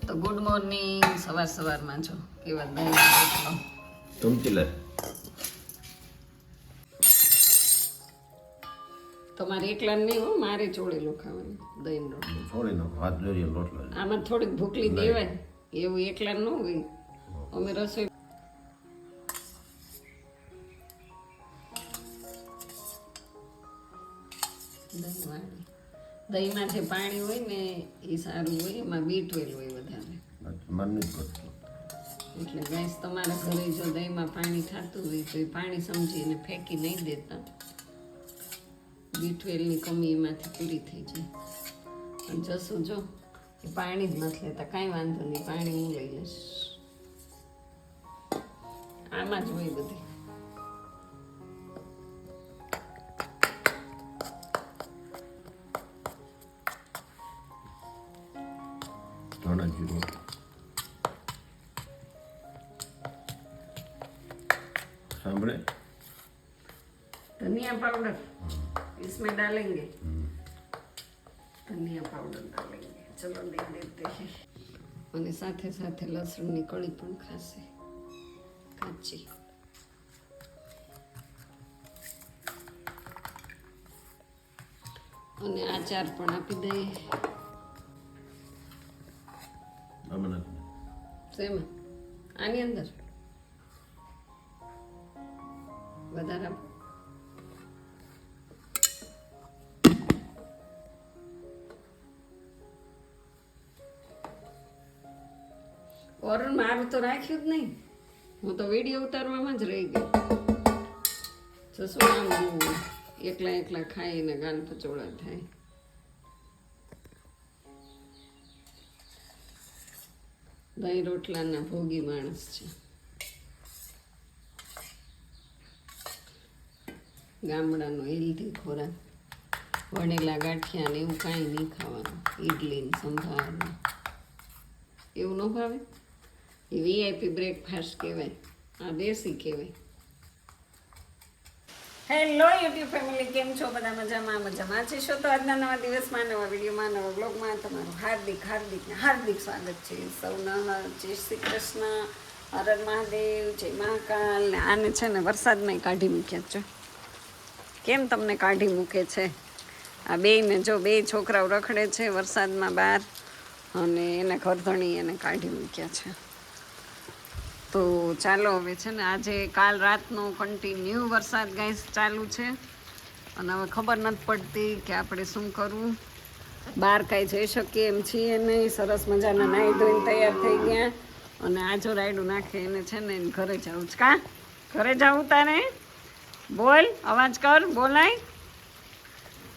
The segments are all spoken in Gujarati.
તો ગુડ મોર્નિંગ. સવારમાં છો કેવા દહીં રોટલો ચમચી તમારે એકલા નહીં હો, મારે ચોળેલું ખાવાનું દહીં રોટલો. છોડી નાખો, હાથ જોડીએ રોટલો. આમાં થોડીક ભૂખલી દેવાય એવું એકલા ન હોય. અમે રસોઈ દહીંમાં જે પાણી હોય ને એ સારું હોય, એમાં B12 હોય વધારે. એટલે ગેસ તમારા ઘરે જો દહીંમાં પાણી થતું હોય તો એ પાણી સમજીને ફેંકી નહીં દેતા. B12ની કમી એમાંથી પૂરી થઈ જાય. અને જશું જો એ પાણી જ નથી લેતા, કાંઈ વાંધો નહીં, પાણી હું લઈ લઈશ. આમાં જ હોય બધી. सामने धनिया पाउडर इसमें डालेंगे. धनिया पाउडर डालेंगे. चलो दे देते हैं. અને સાથે સાથે લસણની કળી પણ ખાશે કાચી. અને આચાર પણ આપી દઈએ. શેમાં? આની અંદર વધારે ઓરણ મારું તો રાખ્યું જ નહીં. હું તો વિડીયો ઉતારવામાં જ રહી ગઈ. તો શું આમ એકલા ખાઈને ગાલ પચોળા થાય. દહીં રોટલાના ભોગી માણસ છે. ગામડાનો હેલ્ધી ખોરાક. વણેલા ગાંઠિયા ને એવું કાંઈ નહીં ખાવાનું. ઇડલી ને સંભાર ને એવું ન ભાવે. એ VIP બ્રેકફાસ્ટ કહેવાય, આ દેશી કહેવાય. હેલો યુટ્યુબ ફેમિલી, કેમ છો? બધા મજામાં છો તો આજના નવા દિવસમાં, નવા વિડીયોમાં, નવા બ્લોગમાં તમારું હાર્દિક સ્વાગત છે. સૌના જય શ્રી કૃષ્ણ, હર હર મહાદેવ, જય મહાકાલ. ને આને છે ને વરસાદમાં કાઢી મૂક્યા છો. કેમ તમને કાઢી મૂકે છે? આ બેયને જો, બે છોકરાઓ રખડે છે વરસાદમાં બહાર, અને એના ઘરધણી એને કાઢી મૂક્યા છે. તો ચાલો હવે છે ને, આજે કાલ રાતનો કન્ટિન્યુ વરસાદ ગાઈસ ચાલુ છે. અને હવે ખબર નથી પડતી કે આપણે શું કરવું. બહાર કાંઈ જઈ શકીએ એમ છીએ નહીં. સરસ મજાના નાહી ધોઈને તૈયાર થઈ ગયા. અને આજો રાયડું નાખે એને છે ને ઘરે જવું છે. કા ઘરે જવું તારે? બોલ, અવાજ કર, બોલાય.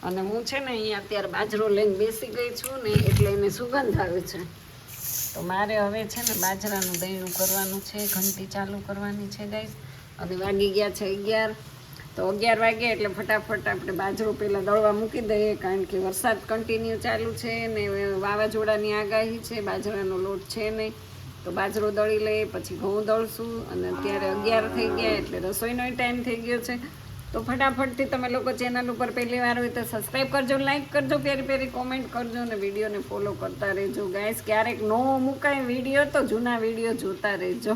અને હું છે ને અહીંયા અત્યારે બાજરો લઈને બેસી ગઈ છું ને, એટલે એને સુગંધ આવે છે. તો મારે હવે છે ને બાજરાનું દહીંનું કરવાનું છે, ઘંટી ચાલુ કરવાની છે ગાઈસ. અને વાગી ગયા છે 11. તો 11 વાગે એટલે ફટાફટ આપણે બાજરો પહેલાં દળવા મૂકી દઈએ, કારણ કે વરસાદ કન્ટિન્યુ ચાલુ છે ને વાવાઝોડાની આગાહી છે. બાજરાનો લોટ છે નહીં, તો બાજરો દળી લઈએ, પછી ઘઉં દળશું. અને અત્યારે 11 થઈ ગયા એટલે રસોઈનો ટાઈમ થઈ ગયો છે. તો ફટાફટથી તમે લોકો ચેનલ ઉપર પહેલી વાર હોય તો સબસ્ક્રાઈબ કરજો, લાઈક કરજો, પ્યારી કોમેન્ટ કરજો, અને વિડીયોને ફોલો કરતા રહેજો ગાઈસ. ક્યારેક નો મુકાય વિડીયો તો જૂના વિડીયો જોતા રહેજો.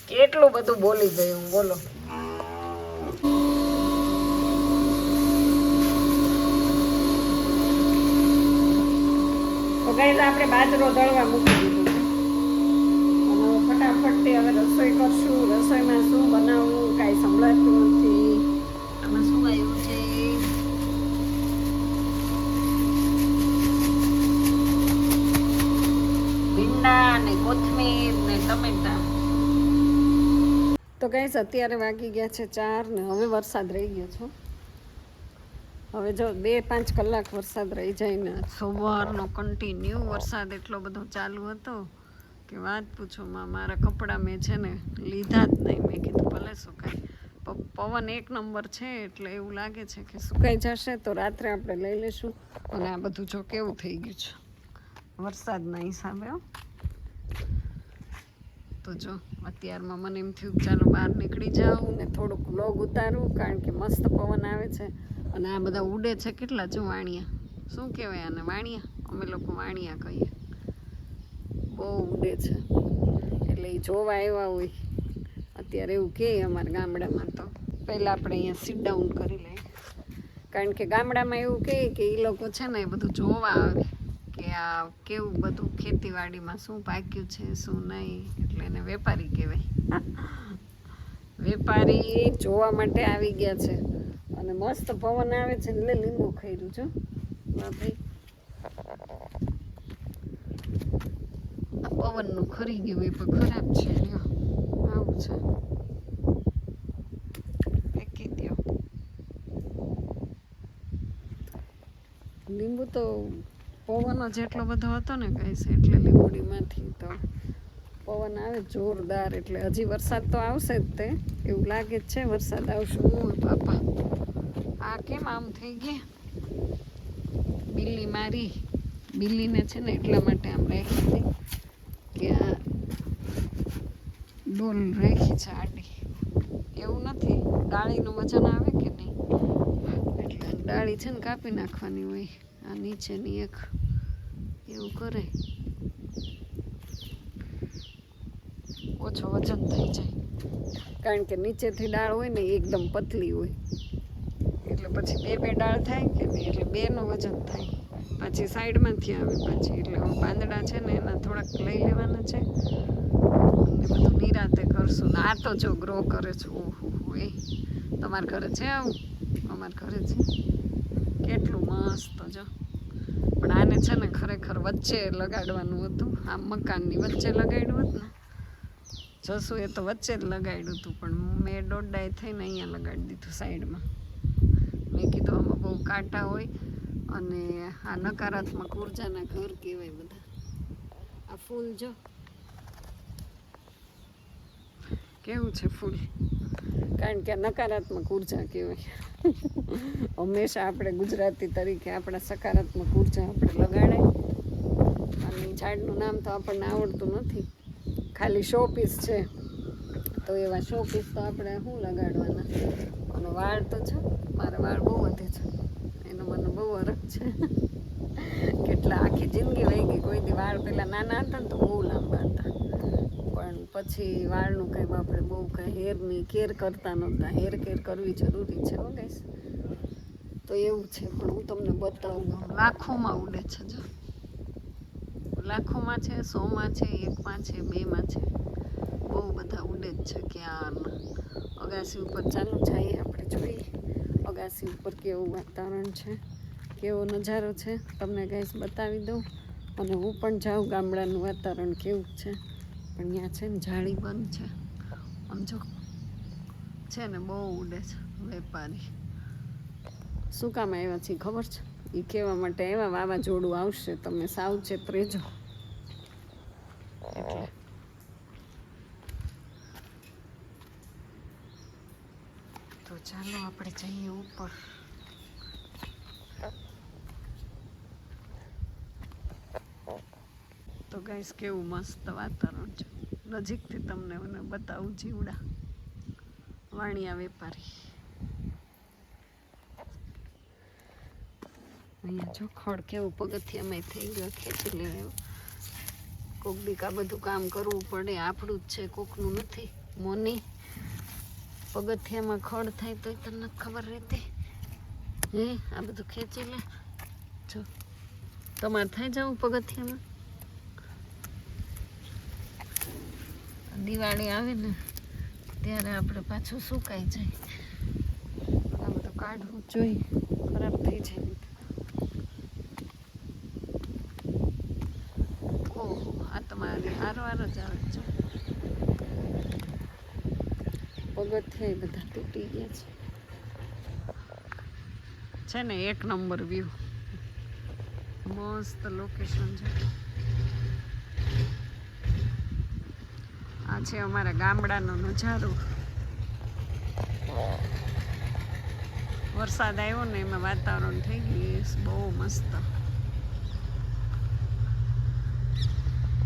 કેટલું બધું બોલી ગઈ હું, બોલો. તો ગાઈસ આપણે બાજરો દળવા મૂકી દીધું છે. અને ફટાફટથી હવે રસોઈ કરશું. રસોઈમાં શું બનાવવું કાંઈ સંભળાતું નથી. આમાં શું આવ્યું છે? ભીંડા ને કોથમીર ને ટમેટા. તો ગાઈસ અત્યારે વાગી ગયા છે 4 ને હવે વરસાદ રહી ગયો છે. હવે જો 2-5 કલાક વરસાદ રહી જાય ને, સવારનો કન્ટિન્યુ વરસાદ એટલો બધો ચાલુ હતો કે વાત પૂછો માં. મારા કપડાં મેં છે ને લીધા જ નહીં. મેં કીધું ભલે સુકાય. પવન 1 નંબર છે એટલે એવું લાગે છે કે સુકાઈ જશે તો રાત્રે આપણે લઈ લઈશું. અને આ બધું જો કેવું થઈ ગયું છે વરસાદના હિસાબે. તો જો અત્યારમાં મને એમ થયું ચાલો બહાર નીકળી જાઉં ને થોડુંક વ્લોગ ઉતારું, કારણ કે મસ્ત પવન આવે છે. અને આ બધા ઉડે છે કેટલા જો વાણિયા. શું કહેવાય આને? વાણિયા. અમે લોકો વાણિયા કહીએ. બહુ ઉડે છે, એટલે એ જોવા આવ્યા હોય અત્યારે એવું કહે અમારા ગામડામાં. તો પહેલાં આપણે અહીંયા સીટ ડાઉન કરી લઈએ, કારણ કે ગામડામાં એવું કહે કે એ લોકો છે ને એ બધું જોવા આવે કે આ કેવું બધું ખેતીવાડીમાં શું પાક્યું છે શું નહીં, એટલે એને વેપારી કહેવાય. વેપારી જોવા માટે આવી ગયા છે. અને મસ્ત પવન આવે છે એટલે લીંબુ ખાઈ છું ભાઈ. આ પવનનું ખરી ગયું એ પણ ખરાબ છે, આવું છે, ફેંકી દો. લીંબુ તો પવન જ એટલો બધો હતો ને ગાઈસ, એટલે લીંબુડીમાંથી તો પવન આવે જોરદાર. એટલે હજી વરસાદ તો આવશે જ, તે એવું લાગે જ છે વરસાદ આવશે. ઓય બાપા, આ કેમ આમ થઈ ગયા? બિલ્લી મારી, બિલ્લીને છે ને એટલા માટે આમ રાખી હતી કે આ ડોલ રાખી છે આડી. એવું નથી, ડાળીનું વજન આવે કે નહીં, એટલે ડાળી છે ને કાપી નાખવાની હોય આ નીચેની એક, એવું કરે ઓછો વજન થઈ જાય. કારણ કે નીચેથી ડાળ હોય ને એકદમ પતલી હોય, એટલે પછી બે ડાળ થાય કે નહીં, એટલે બેનું વજન થાય. પાછી સાઈડમાંથી આવે પાછી, એટલે પાંદડા છે ને એના થોડાક લઈ લેવાના છે અને બધું નિરાતે કરશું. ને આ તો જો ગ્રો કરે છે, ઓહો એ તમારા ઘરે છે આવું? અમારા ઘરે છે, કેટલું મસ્ત જો. પણ આને છે ને ખરેખર વચ્ચે લગાડવાનું હતું, આમ મકાનની વચ્ચે લગાડ્યું હતું ને જસું, એ તો વચ્ચે જ લગાડ્યું હતું, પણ મેં દોઢાઈ થઈને અહીંયા લગાડી દીધું સાઈડમાં. મેં કીધું આમાં બહુ કાંટા હોય અને આ નકારાત્મક ઉર્જાના ઘર કહેવાય બધા. આ ફૂલ જો કેવું છે ફૂલ, કારણ કે નકારાત્મક ઉર્જા કહેવાય. હંમેશા આપણે ગુજરાતી તરીકે આપણા સકારાત્મક ઉર્જા આપણે લગાડાય. અને ઝાડનું નામ તો આપણને આવડતું નથી, ખાલી શો પીસ છે, તો એવા શો પીસ તો આપણે શું લગાડવાના. અને વાળ તો છે, મારા વાળ બહુ વધે છે, એનો મને બહુ હરખ છે. કેટલા આખી જિંદગી વહી ગઈ, કોઈ દી વાળ પહેલાં નાના હતા ને તો બહુ લાંબા હતા, પણ પછી વાળનું કંઈ આપણે બહુ કંઈ હેરની કેર કરતા નહોતા. હેર કેર કરવી જરૂરી છે હો ગાઈસ. તો એવું છે, પણ હું તમને બતાવું, લાખોમાં ઉડે છે જો, લાખોમાં છે, 100માં છે, 1માં છે, 2માં છે, બહુ બધા ઉડે જ છે. ક્યાં અગાસી ઉપર ચાલુ જઈએ આપણે જોઈએ અગાસી ઉપર કેવું વાતાવરણ છે, કેવો નજારો છે, તમને ગાઈસ બતાવી દઉં. અને હું પણ જાઉં ગામડાનું વાતાવરણ કેવું છે. પણ ત્યાં છે ને જાળી બંધ છે, આમ જો છે ને બહુ ઉડે છે. વેપારી શું કામ આવ્યા છે ખબર છે? એ કહેવા માટે આવ્યા વાવાઝોડું આવશે, તમે સાવચેત રહેજો. એટલે તો ચાલો આપણે જઈએ ઉપર. તો ગાઈસ કેવું મસ્ત વાતાવરણ છે, નજીકથી તમને મને બતાવું. જીવડા વાણિયા વેપારી અહીંયા જો ખડ કેવું પગથિયામાં થઈ ગયો, ખેંચી લેવાય. કોક દીક આ બધું કામ કરવું પડે, આપણું જ છે, કોકનું નથી. મોની પગથિયામાં ખડ થાય તો તને નથી ખબર રહેતી હે? આ બધું ખેંચી લે. જો તમારે થઈ જવું પગથિયામાં. દિવાળી આવે ને ત્યારે આપણે પાછું સુકાઈ જાય. આ બધું કાઢવું જોઈએ, ખરાબ થઈ જાય. ઓહો, આ તમારી હારવાર જ આવે છે. પગથિયા બધા તૂટી ગયા છે ને. એક નંબર વ્યૂ, મસ્ત લોકેશન છે. આ છે અમારા ગામડાનો નજારો. વરસાદ આવ્યો ને એમાં વાતાવરણ થઈ ગયું બહુ મસ્ત.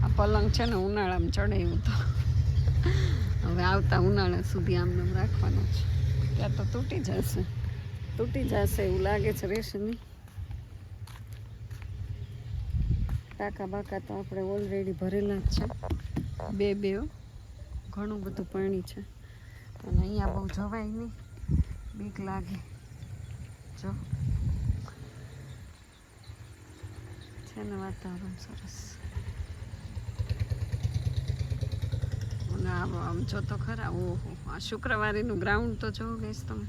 આ પલંગ છે ને ઉનાળામાં ચડાવ્યું તો હવે આવતા ઉનાળા સુધી આમને રાખવાનો છે. ત્યાં તો તૂટી જશે એવું લાગે છે, રહેશે નહીં. ટાંકા બાકા તો આપણે ઓલરેડી ભરેલા જ છે, બે ઘણું બધું પાણી છે. અને અહીંયા બહુ જવાય નહીં, બીક લાગે. જો છે ને વાતાવરણ સરસ. અને આમ જો તો ખરા, ઓહો આ શુક્રવારીનું ગ્રાઉન્ડ તો જો ગઈશ તમે,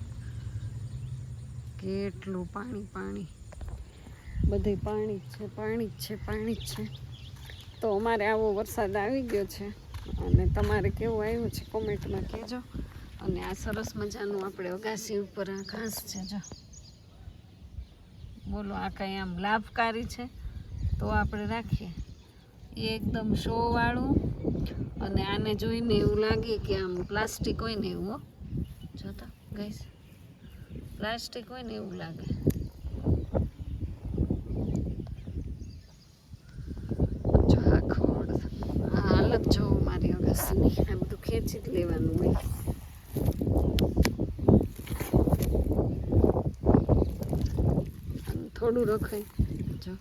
કેટલું પાણી, બધે પાણી જ છે. તો અમારે આવો વરસાદ આવી ગયો છે, અને તમારે કેવું આવ્યું છે કોમેન્ટમાં કહેજો. અને આ સરસ મજાનું આપણે અગાસી ઉપર આ ઘાસ છે, જો બોલો આ કંઈ આમ લાભકારી છે તો આપણે રાખીએ. એકદમ શોવાળું, અને આને જોઈને એવું લાગે કે આમ પ્લાસ્ટિક હોય ને એવું. જોતા ગઈશ, પ્લાસ્ટિક હોય ને એવું લાગે. જો આ ખોડ, આ હાલત જો મારી અગાસીની, આ બધું ખેંચી જ લેવાનું હોય. અને થોડું રખાય જો.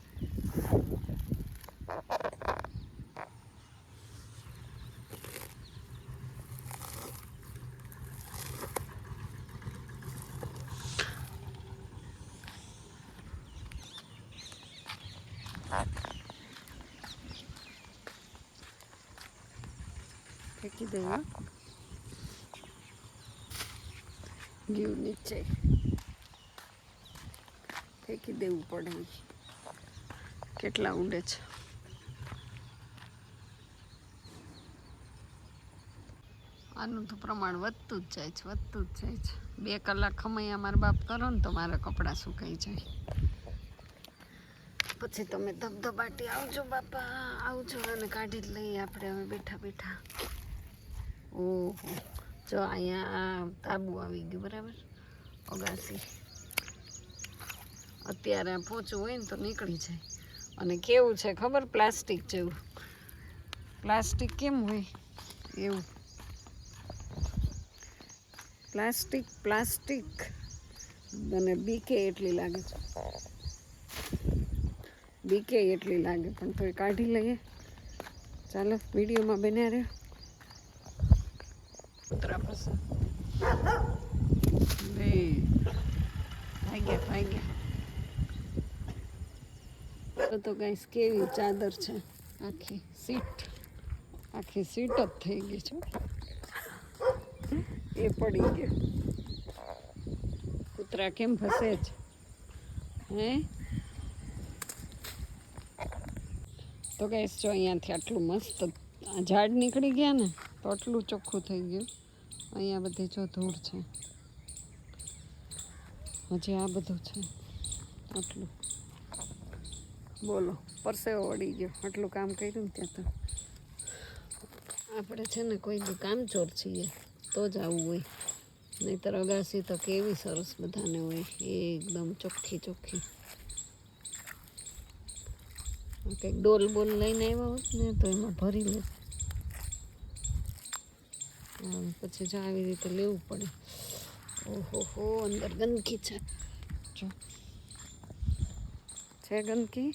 ફેંકી દઈએ, ગયું નીચે, ફેંકી દેવું પડે. કેટલા ઉડે છે. આનું તો પ્રમાણ વધતું જ જાય છે. 2 કલાક ખમૈયા મારા બાપ કરો ને તો મારા કપડાં સુકાઈ જાય. પછી તમે ધબધબાટી આવજો બાપા, આવજો, અને કાઢી જ લઈએ આપણે હવે બેઠા. ઓહો, જો અહીંયા તાબુ આવી ગયું, બરાબર. અગાસી અત્યારે પોચું હોય ને તો નીકળી જાય. અને કેવું છે ખબર, પ્લાસ્ટિક જેવું. પ્લાસ્ટિક કેમ હોય એવું, પ્લાસ્ટિક. મને બીકે એટલી લાગે છે, પણ તોય કાઢી લઈએ. ચાલો વિડીયોમાં બન્યા રહ્યો. ઉતરા પછી ભાગ્યા તો ગાઈસ કેવી ચાદર છે, આખી સીટ જ થઈ ગઈ છે. એ પડી ગયો. કૂતરા કેમ ફસે છે હે. તો ગાઈસ જો અહીંયાથી આટલું મસ્ત આ ઝાડ નીકળી ગયા ને તો આટલું ચોખ્ખું થઈ ગયું. અહીંયા બધી જો ધૂળ છે, હજી આ બધું છે આટલું. બોલો, પરસેવો વળી ગયો. આટલું કામ કર્યું ને ત્યાં તો. આપણે છે ને કોઈ બી કામચોર છીએ તો જ આવું હોય, નહીંતર અગાસી તો કેવી સરસ બધાને હોય, એકદમ ચોખ્ખી. કંઈક ડોલ બોલ લઈને આવ્યા હોત ને તો એમાં ભરી લે. પછી જો આવી રીતે લેવું પડે. ઓહો, અંદર ગંદકી છે. જો છે ગંદકી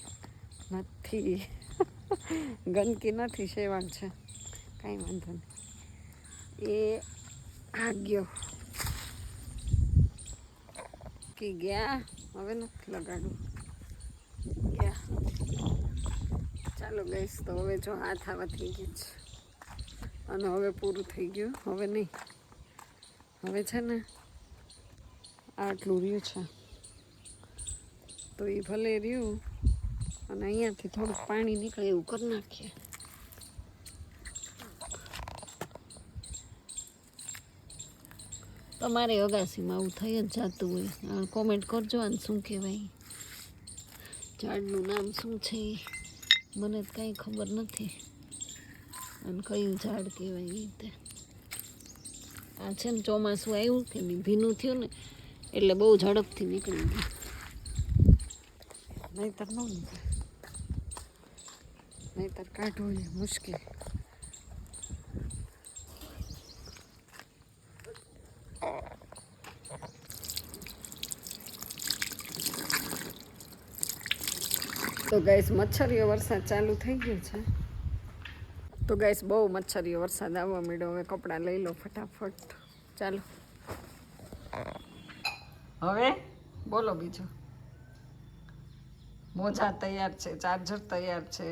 નથી, શેવાળ છે, કાંઈ વાંધો નહીં. એ ભાગ્યો કે ગયા, હવે નથી લગાડવું, ગયા. ચાલો ગઈશ, તો હવે જો હાથ આવા થઈ ગઈ છે, અને હવે પૂરું થઈ ગયું. હવે નહીં, હવે છે ને આટલું રહ્યું છે, તો એ ભલે રહ્યું. અને અહીંયાથી થોડુંક પાણી નીકળે એવું કરી નાખીએ. તમારે અગાસીમાં આવું થઈ જ જતું હોય. કોમેન્ટ કરજો આને શું કહેવાય, ઝાડનું નામ શું છે, મને તો કાંઈ ખબર નથી. અને કયું ઝાડ કહેવાય એ રીતે. આ છે ને ચોમાસું આવ્યું કે નહીં, ભીનું થયું ને એટલે બહુ ઝડપથી નીકળી ગયું, નહીંતર ન નીકળે. નહીંતર કાઢવું એ મુશ્કેલ. તો ગાઈસ મચ્છરીઓ વરસાદ ચાલુ થઈ ગયો છે. તો ગાઈસ બહુ મચ્છરીઓ વરસાદ આવવા માંડ્યો. હવે કપડાં લઈ લો ફટાફટ. ચાલો હવે બોલો બીજું. મોજા તૈયાર છે, ચાર્જર તૈયાર છે,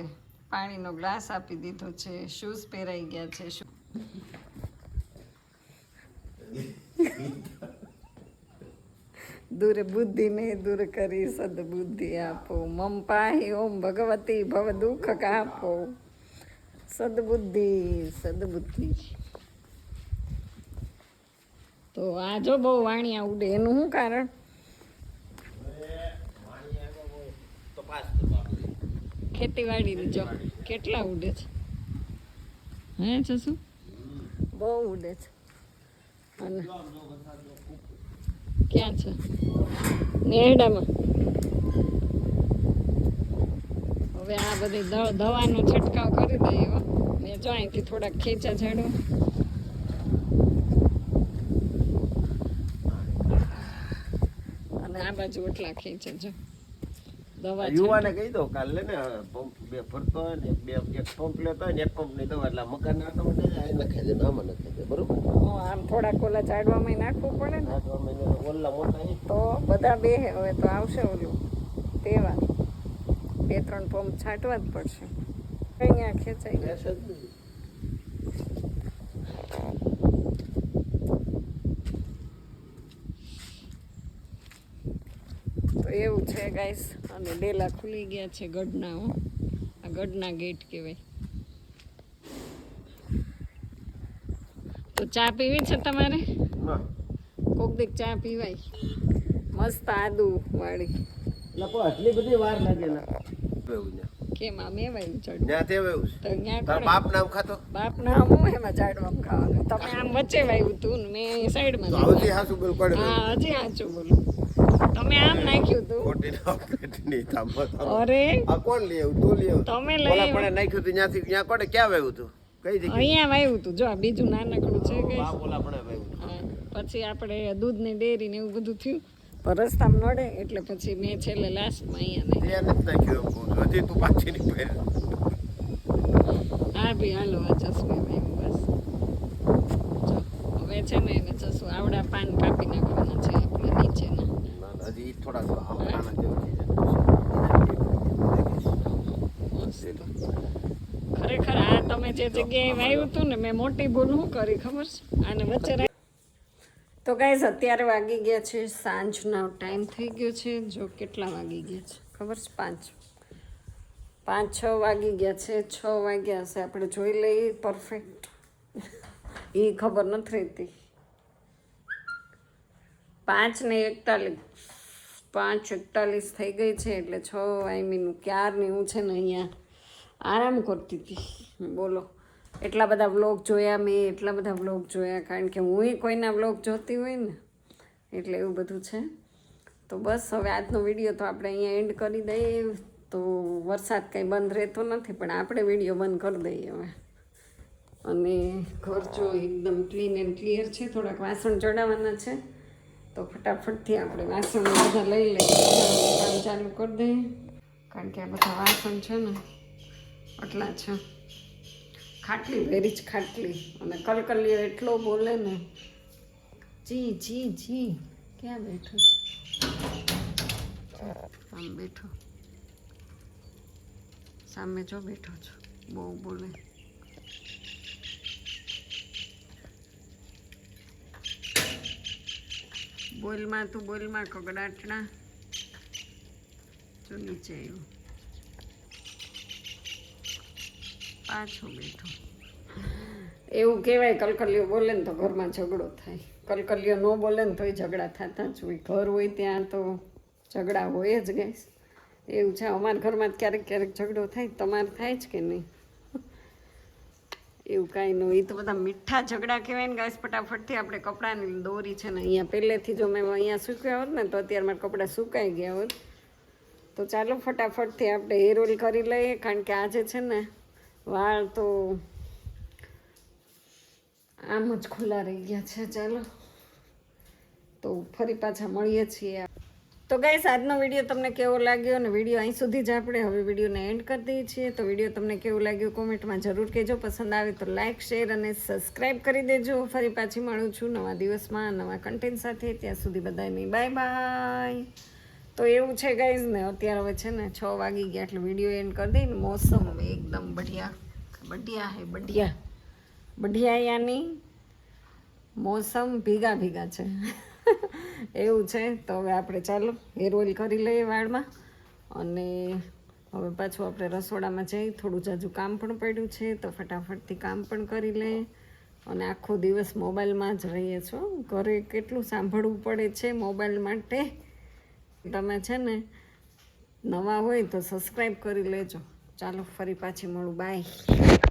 પાણીનો ગ્લાસ આપી દીધો છે, શૂઝ પહેરાઈ ગયા છે. દૂર બુદ્ધિ ને દૂર કરી સદબુદ્ધિ આપો. મમ પાહી ઓમ ભગવતી ભવ દુઃખ કાપો. સદબુદ્ધિ સદબુદ્ધિ. તો આ જો બહુ વાણિયા ઉડે, એનું શું કારણ? ખેતીવાડી જો કેટલા ઉડે છે. હે જસુ બહુ ઉડે છે. અને ક્યાં છે? નેરડામાં. હવે આ બધી દવાનો છંટકાવ કરી દઈએ. મેં જો અહીંથી થોડાક ખેંચા ઝાડો. અને આ બાજુ એટલા ખેંચે જો દવા. યુવાને કહી દો કાલે ને પંપ બે ભરતો હોય ને બે એક પંપ લેતો હોય ને એક પંપ ની દવા એટલે મકાન નાખે છે નામાં નાખે છે બરોબર. આમ થોડાક ઓલા ઝાડવામાં નાખવું પડે ને ઓલા મોટા તો બધા બે. હવે તો આવશે ઓલું તેવા 2-3 પંપ છાંટવા જ પડશે. અહીંયા ખેંચાઈ ગયા. તો એવું છે ગાઈસ. અને ડેલા ખુલી ગયા છે ગઢના. આ ગઢના ગેટ કહેવાય. તો ચા પીવી છે તમારે? કોક દીક ચા પીવાય મસ્ત આદુ વાળી. આટલી બધી વાર લાગે ને કેમ આમ એવાયું ચડ ત્યાં તે વેવું તો ત્યાં તાર બાપ નામ ખાતો બાપ ના હું એમાં ઝાડવામાં ખાવાનું. તમે આમ વચ્ચે વાવ્યું તું ને મેં સાઈડમાં. હજી હાસુ બોલ પડે. હા હજી સાચું બોલું. તમે આમ નાખ્યું તું. ખોટી ની થાંભો અરે આ કોણ લે આવ્યું? તું લે આવ્યું. તમે ઓલા લઈ પણ નાખ્યું તું ત્યાંથી ત્યાં કોડે ક્યાં વાવ્યું તું? કઈ જગ્યાએ? અહીંયા વાવ્યું તું. જો આ બીજું નાનકડું છે કે બાપ ઓલા પણ વાવ્યું. પછી આપણે દૂધની ડેરી ને એવું બધું થયું. પણ રસ્તામાં નડે એટલે પછી મેં છેલ્લે લાસ્ટમાં અહીંયા નહીં. ત્યાં નથી નાખ્યું એમ કહું છું. હજી તું પાછી ની પહેર. હા ભાઈ હાલો આ ચશ્મા વાવ્યું બસ. જો હવે છે ને એને ચશ્મા આવડા પાન કાપી નાખવાના છે આપણે નીચેના. હજી થોડા નાના જેવું થઈ જાય. ખરેખર આ તમે જે જગ્યાએ વાવ્યું હતું ને મેં મોટી ભૂલ શું કરી ખબર છે? આને વચ્ચે તો ગાઈઝ અત્યારે વાગી ગયા છે સાંજનો ટાઈમ થઈ ગયો છે. જો કેટલા વાગી ગયા છે ખબર છે? 5-6 વાગી ગયા છે. 6 વાગ્યા હશે. આપણે જોઈ લઈએ પરફેક્ટ. એ ખબર નથી રહેતી. 5:41 5:41 થઈ ગઈ છે એટલે 6 વાગ્યાનું ક્યારની હું છે ને અહીંયા આરામ કરતી હતી. બોલો એટલા બધા વ્લોગ જોયા મેં. એટલા બધા વ્લોગ જોયા કારણ કે હું કોઈના વ્લોગ જોતી હોય ને એટલે એવું બધું છે. તો બસ હવે આજનો વિડીયો તો આપણે અહીંયા એન્ડ કરી દઈએ. તો વરસાદ કંઈ બંધ રહેતો નથી પણ આપણે વિડીયો બંધ કરી દઈએ હવે. અને ઘર જો એકદમ ક્લીન એન્ડ ક્લિયર છે. થોડાક વાસણ ચડાવવાના છે તો ફટાફટથી આપણે વાસણ બધા લઈ લઈએ. કામ ચાલુ કરી દઈએ કારણ કે આ બધા વાસણ છે ને આટલા છે. ખાટલી વેરી જ ખાટલી. અને કલકલિયો એટલો બોલે ને. જી જી જી ક્યાં બેઠો છે? આમ બેઠો સામે જો બેઠો છો. બહુ બોલે. બોલમાં તું બોલમાં કગડાટણા. જો નીચે આવ્યું પાછો બેઠો. એવું કહેવાય કલકલિયો બોલે ને તો ઘરમાં ઝઘડો થાય. કલકલિયો ન બોલે ને તોય ઝઘડા થતા જ હોય. ઘર હોય ત્યાં તો ઝઘડા હોય જ ગાઈસ. એવું છે. અમારા ઘરમાં ક્યારેક ક્યારેક ઝઘડો થાય. તમારે થાય જ કે નહીં? એવું કાંઈ નહીં. એ તો બધા મીઠા ઝઘડા કહેવાય ને ગાઈસ. ફટાફટથી આપણે કપડાની દોરી છે ને અહીંયા પહેલેથી જો મેં અહીંયા સૂક્યા હોત ને તો અત્યારે મારા કપડાં સુકાઈ ગયા હોત. તો ચાલો ફટાફટથી આપણે હેર ઓઇલ કરી લઈએ કારણ કે આજે છે ને વાળ તો આમ જ ખુલ્લા રહી ગયા છે. ચાલો તો ફરી પાછા મળીએ છીએ. તો ગાઈસ આજનો વિડીયો તમને કેવો લાગ્યો અને વિડીયો અહીં સુધી જ આપણે હવે વિડીયોને એન્ડ કરી દઈએ છીએ. તો વિડીયો તમને કેવું લાગ્યું કોમેન્ટમાં જરૂર કહેજો. પસંદ આવે તો લાઇક શેર અને સબસ્ક્રાઈબ કરી દેજો. ફરી પાછી મળું છું નવા દિવસમાં નવા કન્ટેન્ટ સાથે. ત્યાં સુધી બધાને બાય બાય. તો એવું છે ગાઈઝ ને અત્યારે હવે છે ને 6 વાગી ગયા એટલે વિડીયો એન્ડ કરી દઈએ ને. મોસમ એકદમ બઢિયા હે બઢિયા યાની મોસમ ભીગા છે એવું છે. તો હવે આપણે ચાલો હેર ઓઇલ કરી લઈએ વાળમાં અને હવે પાછું આપણે રસોડામાં જઈ થોડું જાજુ કામ પણ પડ્યું છે તો ફટાફટથી કામ પણ કરી લઈએ. અને આખો દિવસ મોબાઈલમાં જ રહીએ છો. ઘરે કેટલું સાંભળવું પડે છે મોબાઈલ માટે. તમે છે ને નવા હોય તો સબસ્ક્રાઈબ કરી લેજો. ચાલો ફરી પાછી મળું. બાય.